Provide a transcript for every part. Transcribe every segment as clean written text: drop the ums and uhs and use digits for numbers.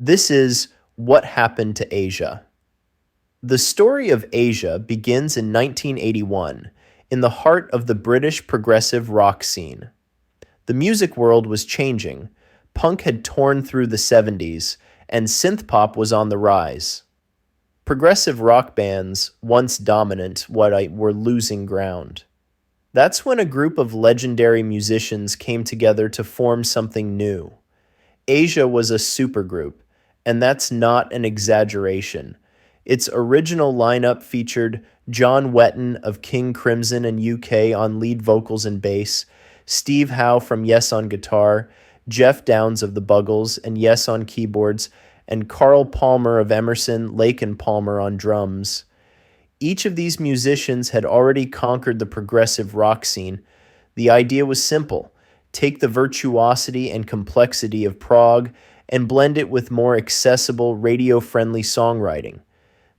This is What Happened to Asia. The story of Asia begins in 1981, in the heart of the British progressive rock scene. The music world was changing. Punk had torn through the 70s, and synthpop was on the rise. Progressive rock bands, once dominant, were losing ground. That's when a group of legendary musicians came together to form something new. Asia was a supergroup, and that's not an exaggeration. Its original lineup featured John Wetton of King Crimson and UK on lead vocals and bass, Steve Howe from Yes on guitar, Jeff Downes of the Buggles and Yes on keyboards, and Carl Palmer of Emerson, Lake and Palmer on drums. Each of these musicians had already conquered the progressive rock scene. The idea was simple: take the virtuosity and complexity of prog and blend it with more accessible, radio-friendly songwriting.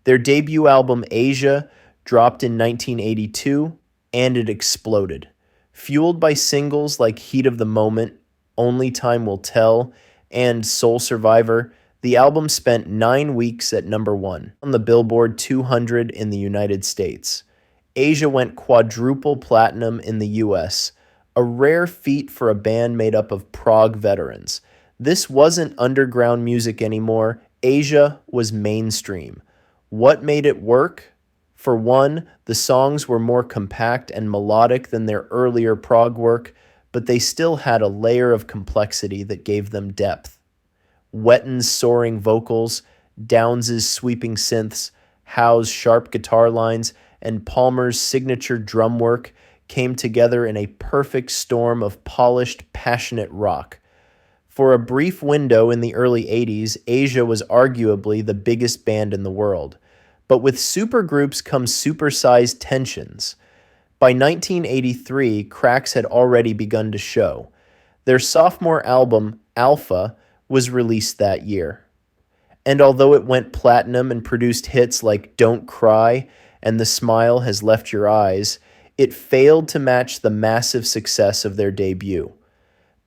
Their debut album, Asia, dropped in 1982, and it exploded. Fueled by singles like Heat of the Moment, Only Time Will Tell, and Soul Survivor, the album spent 9 weeks at number one on the Billboard 200 in the United States. Asia went quadruple platinum in the US, a rare feat for a band made up of prog veterans. This wasn't underground music anymore. Asia was mainstream. What made it work? For one, the songs were more compact and melodic than their earlier prog work, but they still had a layer of complexity that gave them depth. Wetton's soaring vocals, Downes' sweeping synths, Howe's sharp guitar lines, and Palmer's signature drum work came together in a perfect storm of polished, passionate rock. For a brief window in the early 80s, Asia was arguably the biggest band in the world. But with supergroups come supersized tensions. By 1983, cracks had already begun to show. Their sophomore album, Alpha, was released that year. And although it went platinum and produced hits like Don't Cry and The Smile Has Left Your Eyes, it failed to match the massive success of their debut.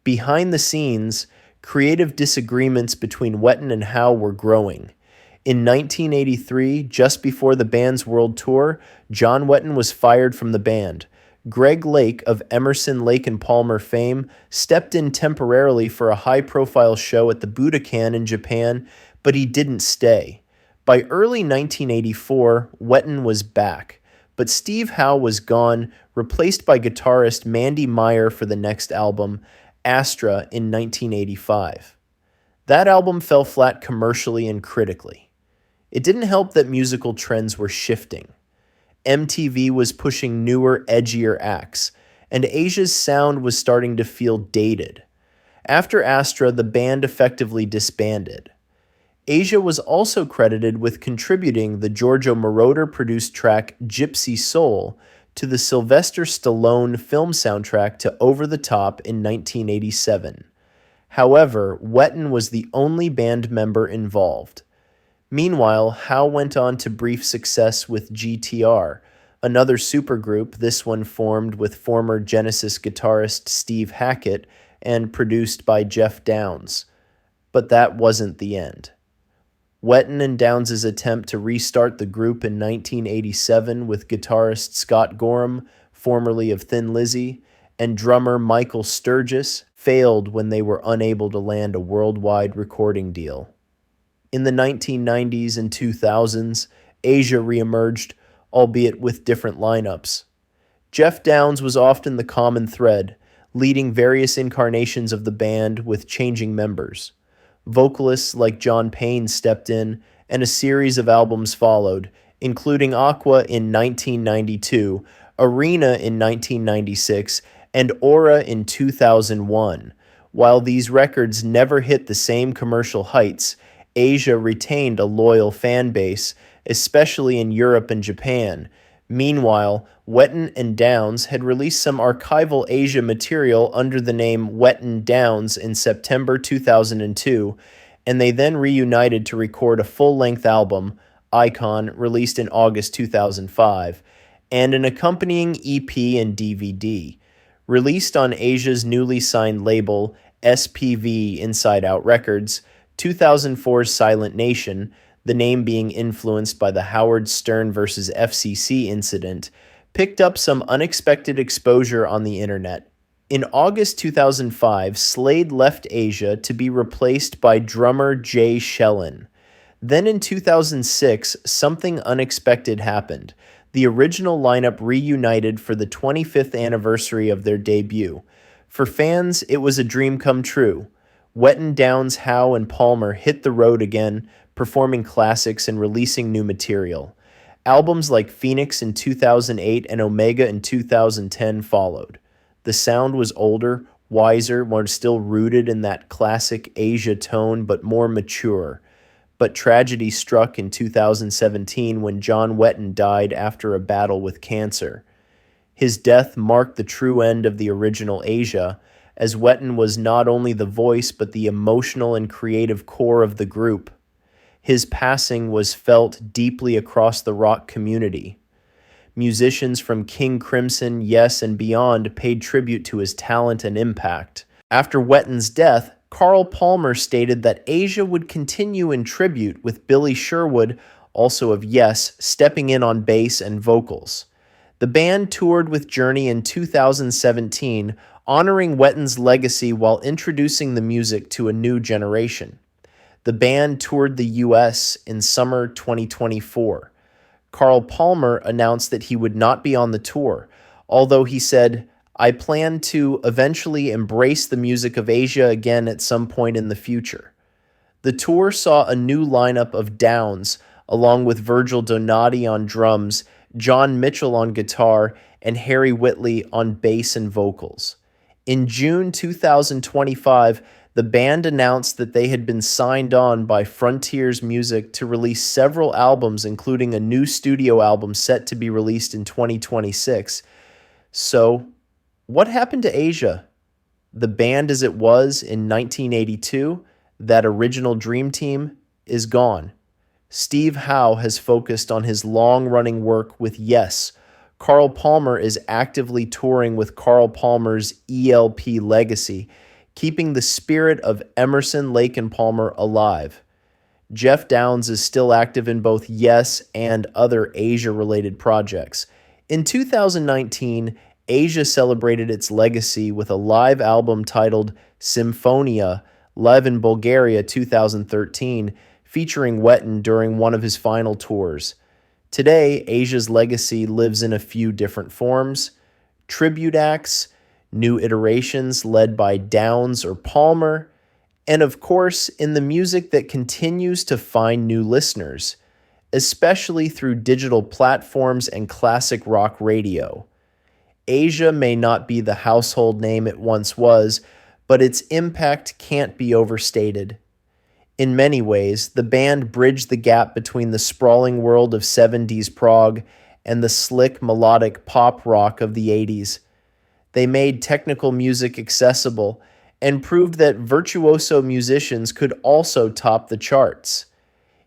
Behind the scenes, creative disagreements between Wetton and Howe were growing. In 1983, just before the band's world tour, John Wetton was fired from the band. Greg Lake of Emerson, Lake and Palmer fame stepped in temporarily for a high-profile show at the Budokan in Japan, but he didn't stay. By early 1984, Wetton was back, but Steve Howe was gone, replaced by guitarist Mandy Meyer for the next album, Astra, in 1985. That album fell flat commercially and critically. It didn't help that musical trends were shifting. MTV was pushing newer, edgier acts, and Asia's sound was starting to feel dated. After Astra, the band effectively disbanded. Asia was also credited with contributing the Giorgio Moroder-produced track Gypsy Soul to the Sylvester Stallone film soundtrack to Over the Top in 1987. However, Wetton was the only band member involved. Meanwhile, Howe went on to brief success with GTR, another supergroup, this one formed with former Genesis guitarist Steve Hackett and produced by Jeff Downes. But that wasn't the end. Wetton and Downes' attempt to restart the group in 1987 with guitarist Scott Gorham, formerly of Thin Lizzy, and drummer Michael Sturgis failed when they were unable to land a worldwide recording deal. In the 1990s and 2000s, Asia reemerged, albeit with different lineups. Jeff Downes was often the common thread, leading various incarnations of the band with changing members. Vocalists like John Payne stepped in, and a series of albums followed, including Aqua in 1992, Arena in 1996, and Aura in 2001. While these records never hit the same commercial heights, Asia retained a loyal fan base, especially in Europe and Japan. Meanwhile, Wetton and Downes had released some archival Asia material under the name Wetton Downes in September 2002, and they then reunited to record a full-length album, Icon, released in August 2005, and an accompanying EP and DVD. Released on Asia's newly signed label, SPV Inside Out Records, 2004's Silent Nation, the name being influenced by the Howard Stern versus FCC incident, picked up some unexpected exposure on the internet. In August 2005, Slade left Asia to be replaced by drummer Jay Schellen. Then in 2006, something unexpected happened. The original lineup reunited for the 25th anniversary of their debut. For fans, it was a dream come true. Wetton, Downs, Howe, and Palmer hit the road again, performing classics and releasing new material. Albums like Phoenix in 2008 and Omega in 2010 followed. The sound was older, wiser, more still rooted in that classic Asia tone, but more mature. But tragedy struck in 2017 when John Wetton died after a battle with cancer. His death marked the true end of the original Asia, as Wetton was not only the voice but the emotional and creative core of the group. His passing was felt deeply across the rock community. Musicians from King Crimson, Yes, and beyond paid tribute to his talent and impact. After Wetton's death, Carl Palmer stated that Asia would continue in tribute, with Billy Sherwood, also of Yes, stepping in on bass and vocals. The band toured with Journey in 2017, honoring Wetton's legacy while introducing the music to a new generation. The band toured the U.S. in summer 2024. Carl Palmer announced that he would not be on the tour, although he said, "I plan to eventually embrace the music of Asia again at some point in the future." The tour saw a new lineup of Downs, along with Virgil Donati on drums, John Mitchell on guitar, and Harry Whitley on bass and vocals. In June 2025, the band announced that they had been signed on by Frontiers Music to release several albums, including a new studio album set to be released in 2026. So, what happened to Asia? The band as it was in 1982, that original dream team, is gone. Steve Howe has focused on his long-running work with Yes. Carl Palmer is actively touring with Carl Palmer's ELP legacy, keeping the spirit of Emerson, Lake and Palmer alive. Jeff Downs is still active in both Yes and other Asia-related projects. In 2019, Asia celebrated its legacy with a live album titled Symphonia, live in Bulgaria 2013, featuring Wetton during one of his final tours. Today, Asia's legacy lives in a few different forms: tribute acts, new iterations led by Downs or Palmer, and of course, in the music that continues to find new listeners, especially through digital platforms and classic rock radio. Asia may not be the household name it once was, but its impact can't be overstated. In many ways, the band bridged the gap between the sprawling world of 70s prog and the slick melodic pop rock of the 80s. They made technical music accessible and proved that virtuoso musicians could also top the charts.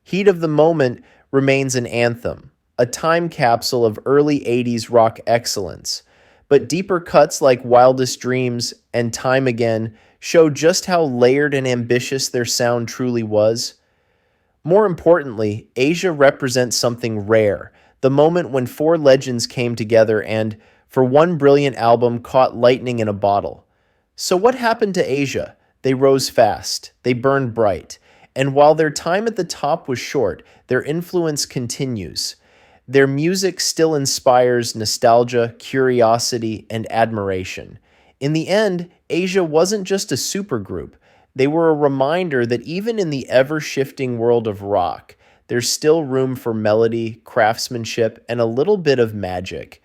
Heat of the Moment remains an anthem, a time capsule of early 80s rock excellence, but deeper cuts like Wildest Dreams and Time Again show just how layered and ambitious their sound truly was. More importantly, Asia represents something rare, the moment when four legends came together and, for one brilliant album, caught lightning in a bottle. So what happened to Asia? They rose fast, they burned bright, and while their time at the top was short, their influence continues. Their music still inspires nostalgia, curiosity, and admiration. In the end, Asia wasn't just a supergroup. They were a reminder that even in the ever-shifting world of rock, there's still room for melody, craftsmanship, and a little bit of magic.